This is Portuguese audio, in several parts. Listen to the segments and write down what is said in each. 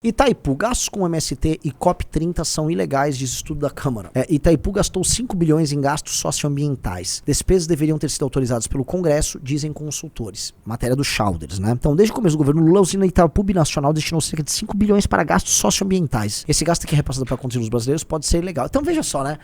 Itaipu, gastos com MST e COP30 são ilegais, diz estudo da Câmara. Itaipu gastou 5 bilhões em gastos socioambientais. Despesas deveriam ter sido autorizadas pelo Congresso, dizem consultores. Matéria do Chalders, né? Então, desde o começo do governo Lula, a usina Itaipu Binacional destinou cerca de 5 bilhões para gastos socioambientais. Esse gasto aqui repassado para contribuintes brasileiros pode ser ilegal. Então, veja só, né?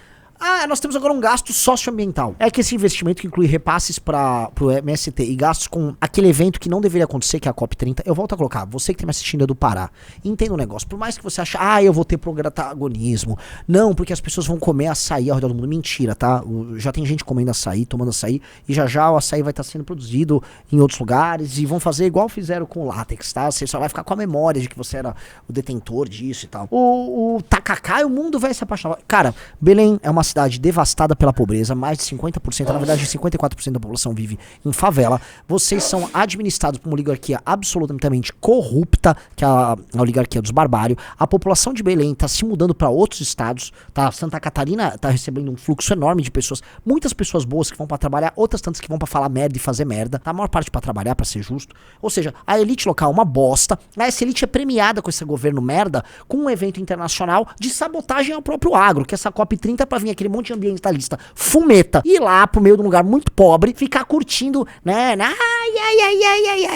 Nós temos agora um gasto socioambiental. É que esse investimento que inclui repasses pro MST e gastos com aquele evento que não deveria acontecer, que é a COP30, eu volto a colocar, você que tá me assistindo é do Pará, entenda um negócio, por mais que você ache, eu vou ter protagonismo, não, porque as pessoas vão comer açaí ao redor do mundo, mentira, tá? Já tem gente comendo açaí, tomando açaí, e já o açaí vai estar sendo produzido em outros lugares, e vão fazer igual fizeram com o látex, tá? Você só vai ficar com a memória de que você era o detentor disso e tal. O tacacá, o mundo vai se apaixonar. Cara, Belém é uma cidade devastada pela pobreza, mais de 50%, na verdade 54% da população vive em favela. Vocês são administrados por uma oligarquia absolutamente corrupta, que é a oligarquia dos barbários. A população de Belém está se mudando para outros estados, tá? Santa Catarina está recebendo um fluxo enorme de pessoas, muitas pessoas boas que vão para trabalhar, outras tantas que vão para falar merda e fazer merda, tá? A maior parte para trabalhar, para ser justo. Ou seja, a elite local é uma bosta, essa elite é premiada com esse governo merda, com um evento internacional de sabotagem ao próprio agro, que essa COP30 é pra vir aquele monte de ambientalista fumeta, ir lá pro meio de um lugar muito pobre, ficar curtindo, né,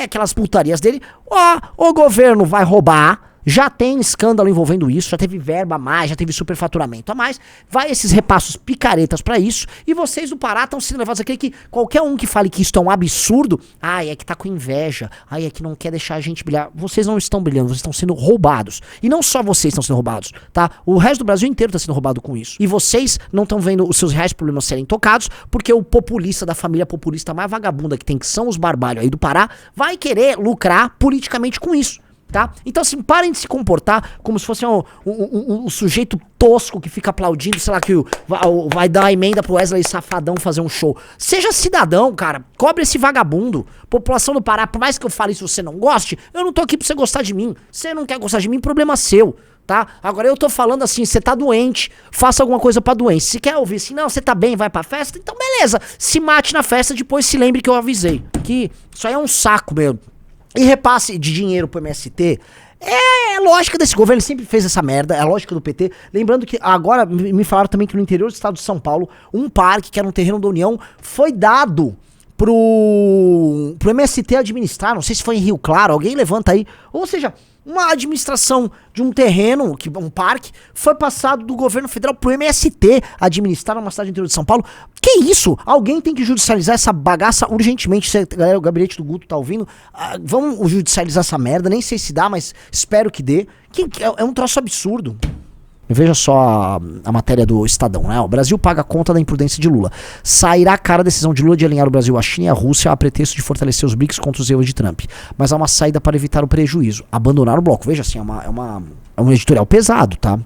aquelas putarias dele. O governo vai roubar. Já tem escândalo envolvendo isso, já teve verba a mais, já teve superfaturamento a mais, vai esses repassos picaretas pra isso, e vocês do Pará estão sendo levados àquele que qualquer um que fale que isso é um absurdo, é que tá com inveja, é que não quer deixar a gente brilhar. Vocês não estão brilhando, vocês estão sendo roubados. E não só vocês estão sendo roubados, tá? O resto do Brasil inteiro tá sendo roubado com isso. E vocês não estão vendo os seus reais problemas serem tocados, porque o populista da família populista mais vagabunda que tem, que são os barbalhos aí do Pará, vai querer lucrar politicamente com isso. Tá? Então assim, parem de se comportar como se fosse um sujeito tosco que fica aplaudindo, sei lá, que vai dar a emenda pro Wesley Safadão fazer um show. Seja cidadão, cara, cobre esse vagabundo. População do Pará, por mais que eu fale isso, você não goste, eu não tô aqui pra você gostar de mim. Você não quer gostar de mim, problema seu, tá? Agora eu tô falando assim, você tá doente, faça alguma coisa pra doença. Se quer ouvir assim, não, você tá bem, vai pra festa, então beleza, se mate na festa, depois se lembre que eu avisei. Que isso aí é um saco mesmo. E repasse de dinheiro pro MST é a lógica desse governo, ele sempre fez essa merda, é a lógica do PT. Lembrando que agora me falaram também que no interior do estado de São Paulo, um parque que era um terreno da União foi dado pro MST administrar, não sei se foi em Rio Claro, alguém levanta aí. Ou seja, uma administração de um terreno, um parque, foi passado do governo federal pro MST administrar uma cidade do interior de São Paulo. Que isso? Alguém tem que judicializar essa bagaça urgentemente. Se a galera, o gabinete do Guto tá ouvindo, vamos judicializar essa merda, nem sei se dá, mas espero que dê. É um troço absurdo. Veja só a matéria do Estadão, né? O Brasil paga a conta da imprudência de Lula. Sairá cara a decisão de Lula de alinhar o Brasil à China e à Rússia a pretexto de fortalecer os BRICS contra os erros de Trump. Mas há uma saída para evitar o prejuízo. Abandonar o bloco. Veja assim, é um editorial pesado, tá?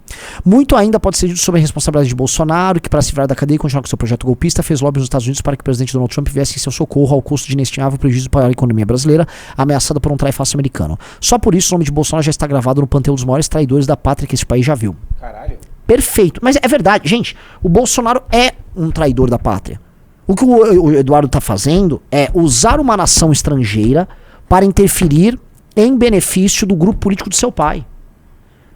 Muito ainda pode ser dito sobre a responsabilidade de Bolsonaro, que para se livrar da cadeia e continuar com seu projeto golpista, fez lobby nos Estados Unidos para que o presidente Donald Trump viesse em seu socorro ao custo de inestimável prejuízo para a economia brasileira, ameaçada por um traifaço americano. Só por isso o nome de Bolsonaro já está gravado no panteão dos maiores traidores da pátria que esse país já viu. Caralho. Perfeito, mas é verdade, gente, o Bolsonaro é um traidor da pátria. O que o Eduardo tá fazendo é usar uma nação estrangeira para interferir em benefício do grupo político do seu pai.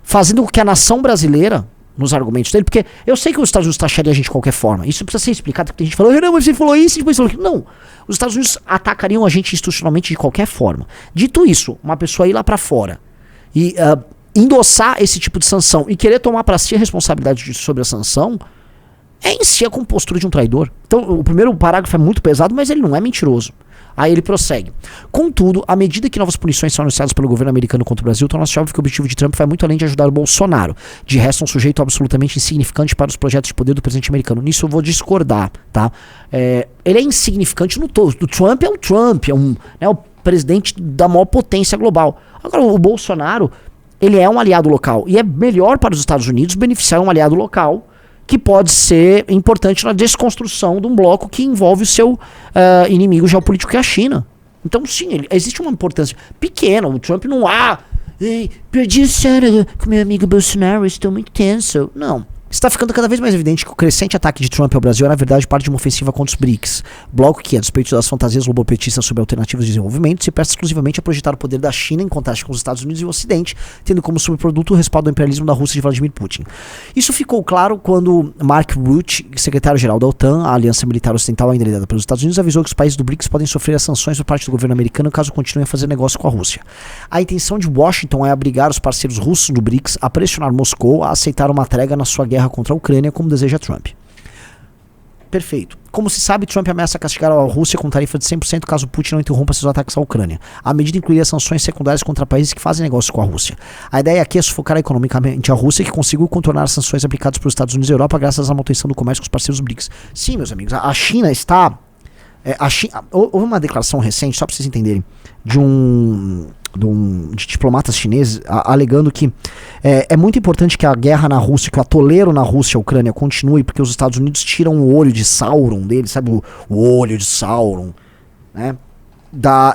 Fazendo com que a nação brasileira, nos argumentos dele, porque eu sei que os Estados Unidos taxaria a gente de qualquer forma, isso precisa ser explicado, porque tem gente que fala, não, mas você falou isso e depois falou aquilo. Não, os Estados Unidos atacariam a gente institucionalmente de qualquer forma. Dito isso, uma pessoa ir lá pra fora e endossar esse tipo de sanção e querer tomar pra si a responsabilidade sobre a sanção é em si a compostura de um traidor. Então o primeiro parágrafo é muito pesado, mas ele não é mentiroso. Aí ele prossegue. Contudo, à medida que novas punições são anunciadas pelo governo americano contra o Brasil, torna-se óbvio que o objetivo de Trump vai muito além de ajudar o Bolsonaro. De resto, um sujeito absolutamente insignificante para os projetos de poder do presidente americano. Nisso eu vou discordar, tá? Ele é insignificante no todo. O Trump é o Trump, é o presidente da maior potência global. Agora, o Bolsonaro, ele é um aliado local. E é melhor para os Estados Unidos beneficiar um aliado local que pode ser importante na desconstrução de um bloco que envolve o seu inimigo geopolítico, que é a China. Então, sim, existe uma importância pequena. O Trump não perdi a série com meu amigo Bolsonaro, estou muito tenso. Não. Está ficando cada vez mais evidente que o crescente ataque de Trump ao Brasil é, na verdade, parte de uma ofensiva contra os BRICS, bloco que, a despeito das fantasias globopetistas sobre alternativas de desenvolvimento, se presta exclusivamente a projetar o poder da China em contraste com os Estados Unidos e o Ocidente, tendo como subproduto o respaldo ao imperialismo da Rússia de Vladimir Putin. Isso ficou claro quando Mark Rutte, secretário-geral da OTAN, a aliança militar ocidental ainda liderada pelos Estados Unidos, avisou que os países do BRICS podem sofrer as sanções por parte do governo americano caso continuem a fazer negócio com a Rússia. A intenção de Washington é obrigar os parceiros russos do BRICS a pressionar Moscou a aceitar uma trégua na sua guerra contra a Ucrânia, como deseja Trump. Perfeito. Como se sabe, Trump ameaça castigar a Rússia com tarifa de 100% caso Putin não interrompa seus ataques à Ucrânia. A medida incluiria sanções secundárias contra países que fazem negócio com a Rússia. A ideia aqui é sufocar economicamente a Rússia, que conseguiu contornar as sanções aplicadas pelos Estados Unidos e Europa graças à manutenção do comércio com os parceiros BRICS. Sim, meus amigos, a China está... houve uma declaração recente, só para vocês entenderem, de diplomatas chineses alegando que é muito importante que a guerra na Rússia, que o atoleiro na Rússia e a Ucrânia continue, porque os Estados Unidos tiram o olho de Sauron dele, sabe o olho de Sauron, né,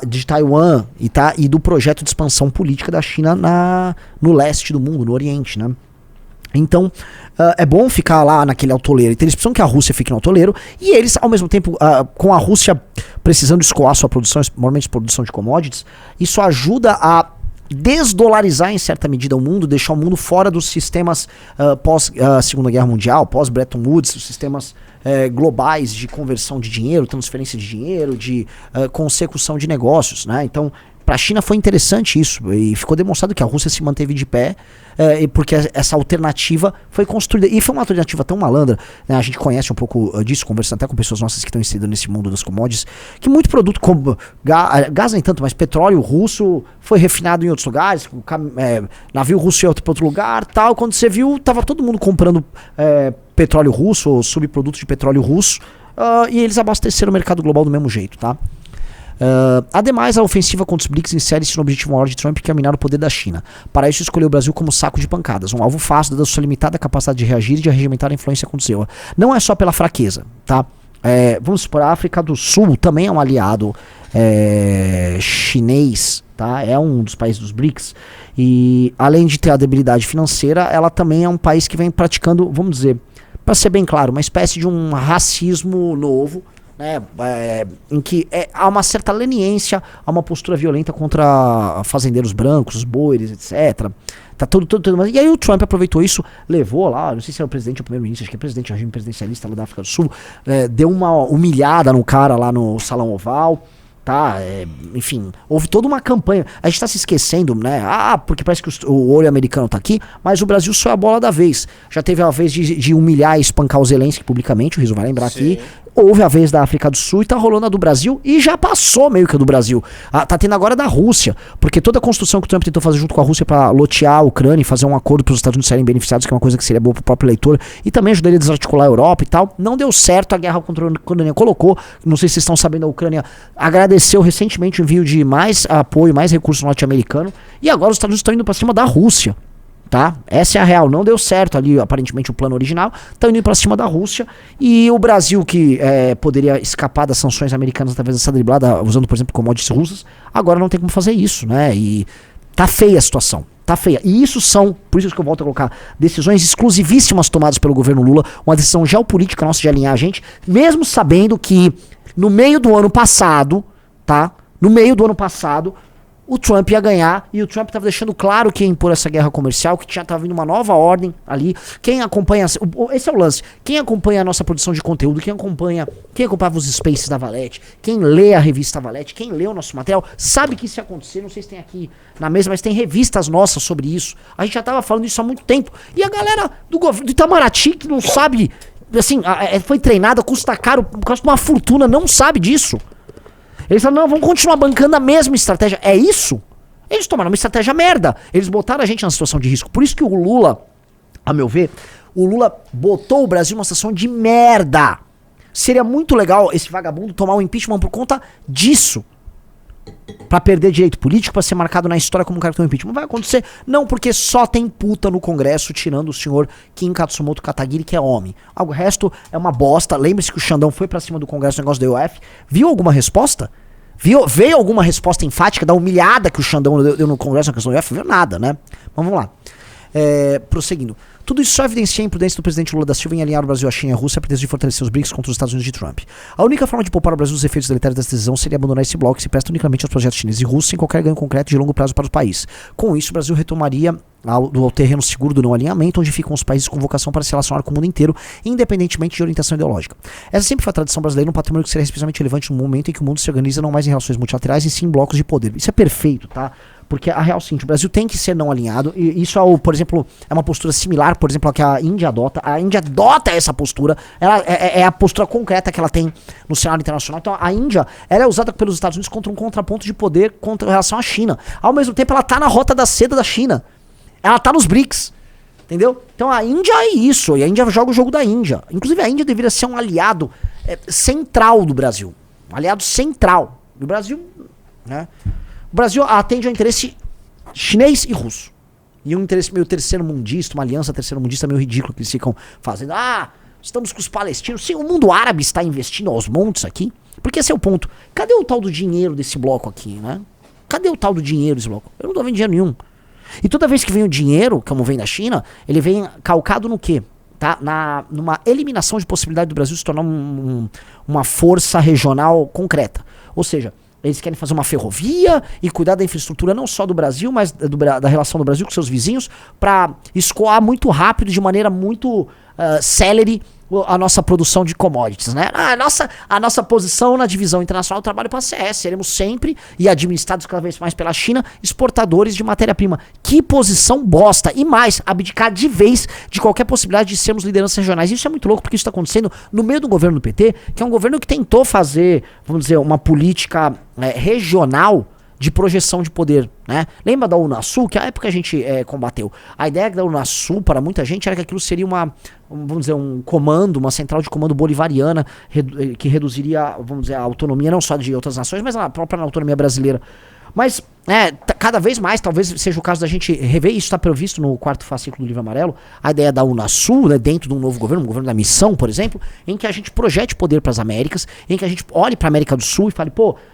de Taiwan e do projeto de expansão política da China no leste do mundo, no Oriente, né? Então, é bom ficar lá naquele atoleiro. Então, eles precisam que a Rússia fique no atoleiro. E eles, ao mesmo tempo, com a Rússia precisando escoar sua produção, normalmente produção de commodities, isso ajuda a desdolarizar em certa medida o mundo, deixar o mundo fora dos sistemas pós Segunda Guerra Mundial, pós Bretton Woods, os sistemas globais de conversão de dinheiro, transferência de dinheiro, de consecução de negócios, né? Então, para a China foi interessante isso, e ficou demonstrado que a Rússia se manteve de pé, porque essa alternativa foi construída, e foi uma alternativa tão malandra, né? A gente conhece um pouco disso, conversando até com pessoas nossas que estão inseridas nesse mundo das commodities, que muito produto, como gás nem tanto, mas petróleo russo foi refinado em outros lugares, navio russo ia para outro lugar, tal, quando você viu, tava todo mundo comprando petróleo russo, ou subprodutos de petróleo russo, e eles abasteceram o mercado global do mesmo jeito, tá? Ademais, a ofensiva contra os BRICS insere-se no objetivo maior de Trump, que é minar o poder da China. Para isso, escolheu o Brasil como saco de pancadas, um alvo fácil da sua limitada capacidade de reagir e de arregimentar a influência contra o seu. Não é só pela fraqueza, tá? Vamos supor, a África do Sul também é um aliado chinês, tá? É um dos países dos BRICS, e além de ter a debilidade financeira, ela também é um país que vem praticando, vamos dizer, para ser bem claro, uma espécie de um racismo novo, né, em que há uma certa leniência, há uma postura violenta contra fazendeiros brancos, os boeres, etc. Tá tudo. E aí o Trump aproveitou isso, levou lá, não sei se é o presidente ou o primeiro-ministro, acho que é presidente do regime presidencialista lá da África do Sul, deu uma humilhada no cara lá no Salão Oval, tá? Enfim, houve toda uma campanha. A gente tá se esquecendo, né? Porque parece que o olho americano tá aqui, mas o Brasil só é a bola da vez. Já teve a vez de humilhar e espancar o Zelensky publicamente, o Rizzo vai lembrar. Sim. Aqui. Houve a vez da África do Sul e tá rolando a do Brasil, e já passou meio que a do Brasil. Tá tendo agora da Rússia, porque toda a construção que o Trump tentou fazer junto com a Rússia pra lotear a Ucrânia e fazer um acordo para os Estados Unidos serem beneficiados, que é uma coisa que seria boa pro próprio eleitor, e também ajudaria a desarticular a Europa e tal, não deu certo. A guerra contra a Ucrânia colocou, não sei se vocês estão sabendo, a Ucrânia agradeceu recentemente o envio de mais apoio, mais recursos norte-americano, e agora os Estados Unidos estão indo pra cima da Rússia. Tá? Essa é a real, não deu certo ali aparentemente o plano original, estão indo pra cima da Rússia, e o Brasil, que poderia escapar das sanções americanas através dessa driblada, usando por exemplo commodities russas, agora não tem como fazer isso, né? E tá feia a situação, tá feia, e isso são, por isso que eu volto a colocar, decisões exclusivíssimas tomadas pelo governo Lula, uma decisão geopolítica nossa de alinhar a gente, mesmo sabendo que no meio do ano passado, tá? No meio do ano passado, o Trump ia ganhar, e o Trump estava deixando claro que ia impor essa guerra comercial, que estava vindo uma nova ordem ali. Quem acompanha, esse é o lance, quem acompanha a nossa produção de conteúdo, quem acompanhava os Spaces da Valete, quem lê a revista Valete, quem lê o nosso material, sabe que isso ia acontecer. Não sei se tem aqui na mesa, mas tem revistas nossas sobre isso. A gente já estava falando isso há muito tempo, e a galera do Itamaraty, que não sabe, assim, foi treinada, custa caro, custa uma fortuna, não sabe disso. Eles falaram, não, vamos continuar bancando a mesma estratégia. É isso? Eles tomaram uma estratégia merda. Eles botaram a gente na situação de risco. Por isso que o Lula, a meu ver, o Lula botou o Brasil numa situação de merda. Seria muito legal esse vagabundo tomar o impeachment por conta disso. Pra perder direito político, pra ser marcado na história como um cara que tem um impeachment. Não vai acontecer, não, porque só tem puta no Congresso, tirando o senhor Kim Katsumoto Kataguiri, que é homem. O resto é uma bosta. Lembre-se que o Xandão foi pra cima do Congresso no negócio da IOF. Viu alguma resposta? Veio alguma resposta enfática da humilhada que o Xandão deu no Congresso na questão da IOF? Viu nada, né? Mas vamos lá. Prosseguindo. Tudo isso só evidencia a imprudência do presidente Lula da Silva em alinhar o Brasil, a China e a Rússia a pretexto de fortalecer os BRICS contra os Estados Unidos de Trump. A única forma de poupar o Brasil dos efeitos deletérios dessa decisão seria abandonar esse bloco que se presta unicamente aos projetos chineses e russos sem qualquer ganho concreto de longo prazo para o país. Com isso, o Brasil retomaria ao terreno seguro do não alinhamento, onde ficam os países com vocação para se relacionar com o mundo inteiro, independentemente de orientação ideológica. Essa sempre foi a tradição brasileira, um patrimônio que seria especialmente relevante no momento em que o mundo se organiza não mais em relações multilaterais, e sim em blocos de poder. Isso é perfeito, tá? Porque a real é o seguinte, o Brasil tem que ser não alinhado, e isso, por exemplo, é uma postura similar, por exemplo, a que a Índia adota. A Índia adota essa postura, ela é a postura concreta que ela tem no cenário internacional. Então a Índia, ela é usada pelos Estados Unidos contra um contraponto de poder contra relação à China. Ao mesmo tempo, ela tá na rota da seda da China. Ela tá nos BRICS, entendeu? Então a Índia é isso, e a Índia joga o jogo da Índia. Inclusive a Índia deveria ser um aliado central do Brasil. Um aliado central do Brasil, né? O Brasil atende ao interesse chinês e russo. E um interesse meio terceiro-mundista, uma aliança terceiro-mundista meio ridículo que eles ficam fazendo. Estamos com os palestinos. Sim, o mundo árabe está investindo aos montes aqui. Porque esse é o ponto. Cadê o tal do dinheiro desse bloco aqui, né? Cadê o tal do dinheiro desse bloco? Eu não tô vendo dinheiro nenhum. E toda vez que vem o dinheiro, como vem da China, ele vem calcado no quê? Tá? Numa eliminação de possibilidade do Brasil se tornar uma força regional concreta. Ou seja, eles querem fazer uma ferrovia e cuidar da infraestrutura não só do Brasil, mas da relação do Brasil com seus vizinhos, para escoar muito rápido, de maneira muito célere, a nossa produção de commodities, né? A nossa posição na divisão internacional do trabalho para a CS. Seremos sempre, e administrados cada vez mais pela China, exportadores de matéria-prima. Que posição bosta! E mais, abdicar de vez de qualquer possibilidade de sermos lideranças regionais. Isso é muito louco, porque isso está acontecendo no meio do governo do PT, que é um governo que tentou fazer, vamos dizer, uma política regional de projeção de poder, né? Lembra da Unasul, que a época a gente combateu? A ideia da Unasul, para muita gente, era que aquilo seria vamos dizer, um comando, uma central de comando bolivariana, que reduziria, vamos dizer, a autonomia não só de outras nações, mas a própria autonomia brasileira. Mas, cada vez mais, talvez seja o caso da gente rever, isso está previsto no quarto fascículo do Livro Amarelo, a ideia da Unasul, né, dentro de um novo governo, um governo da missão, por exemplo, em que a gente projete poder para as Américas, em que a gente olhe para a América do Sul e fale,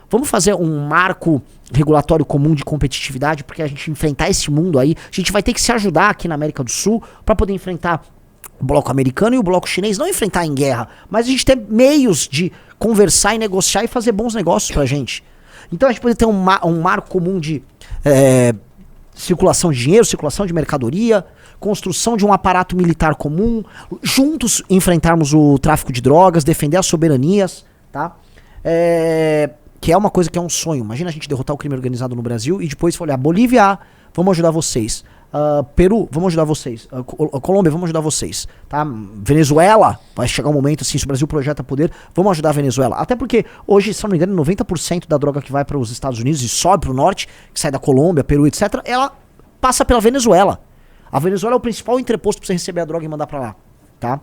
vamos fazer um marco regulatório comum de competitividade, porque a gente enfrentar esse mundo aí, a gente vai ter que se ajudar aqui na América do Sul para poder enfrentar o bloco americano e o bloco chinês, não enfrentar em guerra, mas a gente ter meios de conversar e negociar e fazer bons negócios pra gente. Então a gente pode ter um marco comum de circulação de dinheiro, circulação de mercadoria, construção de um aparato militar comum, juntos enfrentarmos o tráfico de drogas, defender as soberanias, tá? Que é uma coisa que é um sonho. Imagina a gente derrotar o crime organizado no Brasil e depois olhar, Bolívia, vamos ajudar vocês. Peru, vamos ajudar vocês. Colômbia, vamos ajudar vocês, tá? Venezuela, vai chegar um momento assim, se o Brasil projeta poder, vamos ajudar a Venezuela. Até porque hoje, se não me engano, 90% da droga que vai para os Estados Unidos e sobe para o norte, que sai da Colômbia, Peru, etc., ela passa pela Venezuela. A Venezuela é o principal entreposto para você receber a droga e mandar para lá, tá?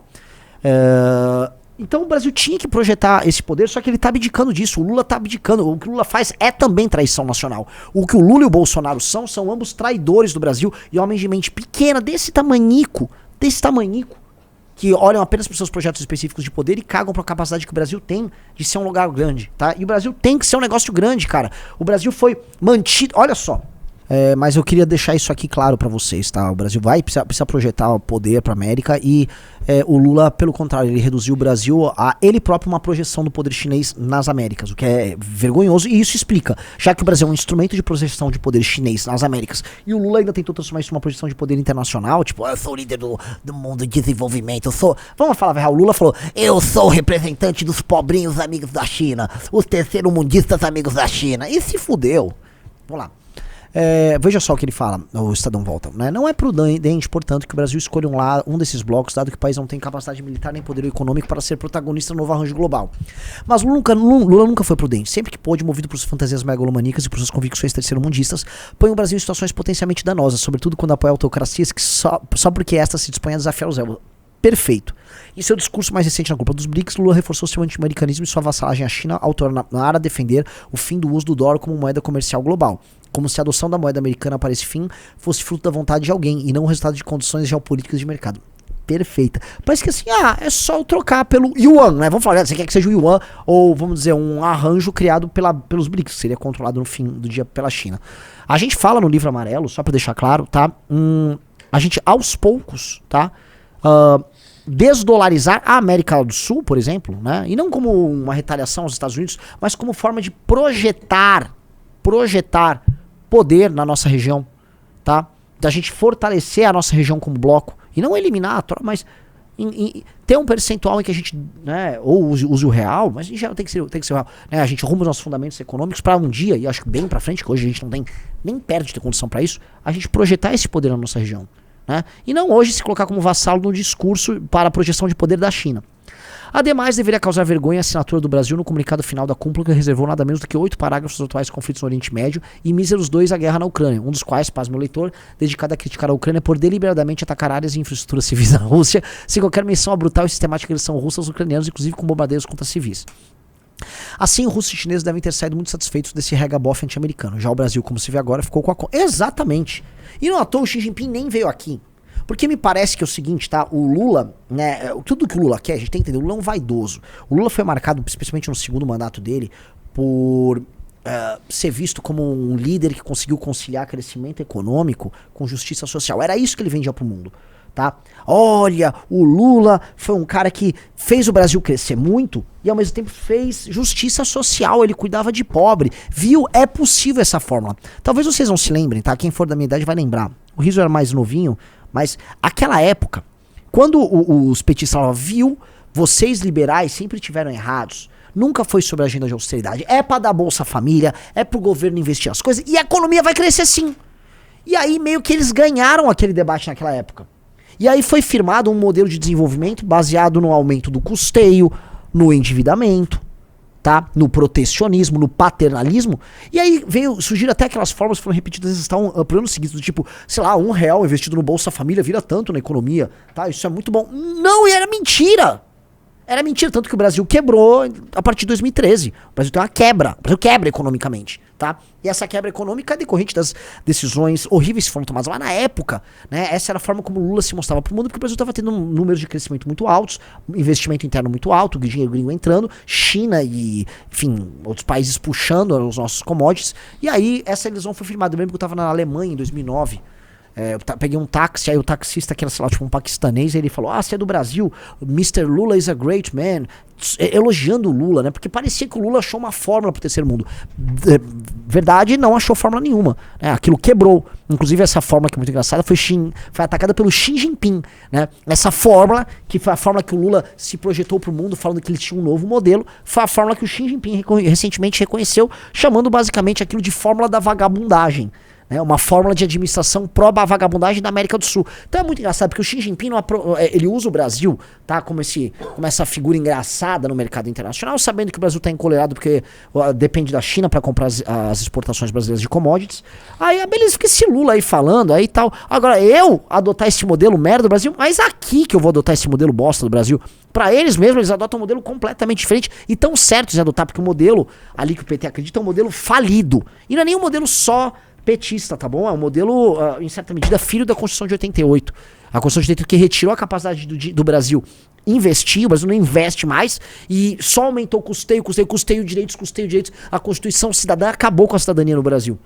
Então o Brasil tinha que projetar esse poder, só que ele tá abdicando disso. O Lula tá abdicando. O que o Lula faz é também traição nacional. O que o Lula e o Bolsonaro são ambos traidores do Brasil e homens de mente pequena, desse tamanhico, que olham apenas para os seus projetos específicos de poder e cagam para a capacidade que o Brasil tem de ser um lugar grande, tá? E o Brasil tem que ser um negócio grande, cara. O Brasil foi mantido... Olha só. Mas eu queria deixar isso aqui claro pra vocês, tá? O Brasil vai precisar projetar o poder pra América e o Lula, pelo contrário, ele reduziu o Brasil a ele próprio uma projeção do poder chinês nas Américas, o que é vergonhoso, e isso explica, já que o Brasil é um instrumento de projeção de poder chinês nas Américas, e o Lula ainda tentou transformar isso numa projeção de poder internacional, tipo, eu sou o líder do mundo de desenvolvimento, vamos falar a verdade, o Lula falou, eu sou o representante dos pobrinhos amigos da China, os terceiro-mundistas amigos da China, e se fudeu. Vamos lá. Veja só o que ele fala, o Estadão volta, né? Não é prudente, portanto, que o Brasil escolha um desses blocos, dado que o país não tem capacidade militar nem poder econômico para ser protagonista no novo arranjo global. Mas Lula nunca foi prudente, sempre que pôde, movido por suas fantasias megalomaníacas e por suas convicções terceiro-mundistas, põe o Brasil em situações potencialmente danosas, sobretudo quando apoia autocracias que só porque estas se dispõem a desafiar os égos. Perfeito. Em seu discurso mais recente na Copa dos BRICS, Lula reforçou seu anti-americanismo e sua vassalagem à China ao tornar a defender o fim do uso do dólar como moeda comercial global, como se a adoção da moeda americana para esse fim fosse fruto da vontade de alguém e não o resultado de condições geopolíticas de mercado. Perfeita. Parece que assim, é só trocar pelo Yuan, né? Vamos falar, você quer que seja o Yuan ou, vamos dizer, um arranjo criado pelos BRICS, que seria controlado no fim do dia pela China. A gente fala no Livro Amarelo, só para deixar claro, tá? a gente aos poucos, tá? Desdolarizar a América do Sul, por exemplo, né? E não como uma retaliação aos Estados Unidos, mas como forma de projetar poder na nossa região, tá? Da gente fortalecer a nossa região como bloco e não eliminar, mas ter um percentual em que a gente, né, ou use o real, mas em geral tem que ser o real, né? A gente arruma os nossos fundamentos econômicos para um dia, e acho que bem para frente, que hoje a gente não tem nem perto de ter condição para isso, a gente projetar esse poder na nossa região, né? E não hoje se colocar como vassalo no discurso para a projeção de poder da China. Ademais, deveria causar vergonha a assinatura do Brasil no comunicado final da cúpula, que reservou nada menos do que 8 parágrafos dos atuais conflitos no Oriente Médio e míseros 2 a guerra na Ucrânia, um dos quais, pasme o leitor, dedicado a criticar a Ucrânia por deliberadamente atacar áreas e infraestruturas civis da Rússia, sem qualquer menção à brutal e sistemática agressão russa aos ucranianos, inclusive com bombardeios contra civis. Assim, russos e chineses devem ter saído muito satisfeitos desse regabof anti-americano. Já o Brasil, como se vê agora, ficou com a... Exatamente! E não à toa o Xi Jinping nem veio aqui. Porque me parece que é o seguinte, tá? O Lula, né? Tudo que o Lula quer, a gente tem que entender, o Lula é um vaidoso. O Lula foi marcado, especialmente no segundo mandato dele, por ser visto como um líder que conseguiu conciliar crescimento econômico com justiça social. Era isso que ele vendia pro mundo, tá? Olha, o Lula foi um cara que fez o Brasil crescer muito e ao mesmo tempo fez justiça social, ele cuidava de pobre. Viu? É possível essa fórmula. Talvez vocês não se lembrem, tá? Quem for da minha idade vai lembrar. O Rizzo era mais novinho, mas aquela época, quando os petistas falavam, viu, vocês liberais sempre tiveram errados, nunca foi sobre a agenda de austeridade, é pra dar Bolsa Família, é pro governo investir as coisas, e a economia vai crescer sim. E aí meio que eles ganharam aquele debate naquela época. E aí foi firmado um modelo de desenvolvimento baseado no aumento do custeio, no endividamento, tá? No protecionismo, no paternalismo. E aí surgiram até aquelas formas que foram repetidas por anos seguidos, do tipo, sei lá, R$1 investido no Bolsa Família vira tanto na economia, tá? Isso é muito bom. Não, e era mentira! Era mentira, tanto que o Brasil quebrou a partir de 2013. O Brasil tem uma quebra. O Brasil quebra economicamente, tá? E essa quebra econômica é decorrente das decisões horríveis que foram tomadas lá na época, né? Essa era a forma como o Lula se mostrava pro mundo, porque o Brasil estava tendo números de crescimento muito altos, investimento interno muito alto, dinheiro gringo entrando, China e, enfim, outros países puxando os nossos commodities. E aí, essa ilusão foi firmada. Eu lembro que eu estava na Alemanha em 2009. Eu peguei um táxi, aí o taxista, que era, sei lá, tipo um paquistanês, ele falou, você é do Brasil, Mr. Lula is a great man, elogiando o Lula, né, porque parecia que o Lula achou uma fórmula pro terceiro mundo. Verdade, não achou fórmula nenhuma, né, aquilo quebrou. Inclusive essa fórmula, que é muito engraçada, foi atacada pelo Xi Jinping, né, essa fórmula, que foi a fórmula que o Lula se projetou pro mundo, falando que ele tinha um novo modelo, foi a fórmula que o Xi Jinping recentemente reconheceu, chamando basicamente aquilo de fórmula da vagabundagem. Né, uma fórmula de administração pró-vagabundagem da América do Sul. Então é muito engraçado, porque o Xi Jinping ele usa o Brasil, tá, como essa figura engraçada no mercado internacional, sabendo que o Brasil está encolerado porque depende da China para comprar as exportações brasileiras de commodities. Aí, beleza, fica esse Lula aí falando, aí tal. Agora, eu adotar esse modelo merda do Brasil, mas aqui que eu vou adotar esse modelo bosta do Brasil. Para eles mesmos, eles adotam um modelo completamente diferente e tão certos em adotar, porque o modelo ali que o PT acredita é um modelo falido. E não é nem um modelo só petista, tá bom? É um modelo, em certa medida, filho da Constituição de 88. A Constituição de 88 que retirou a capacidade do Brasil investir, o Brasil não investe mais e só aumentou custeio, direitos. A Constituição cidadã acabou com a cidadania no Brasil.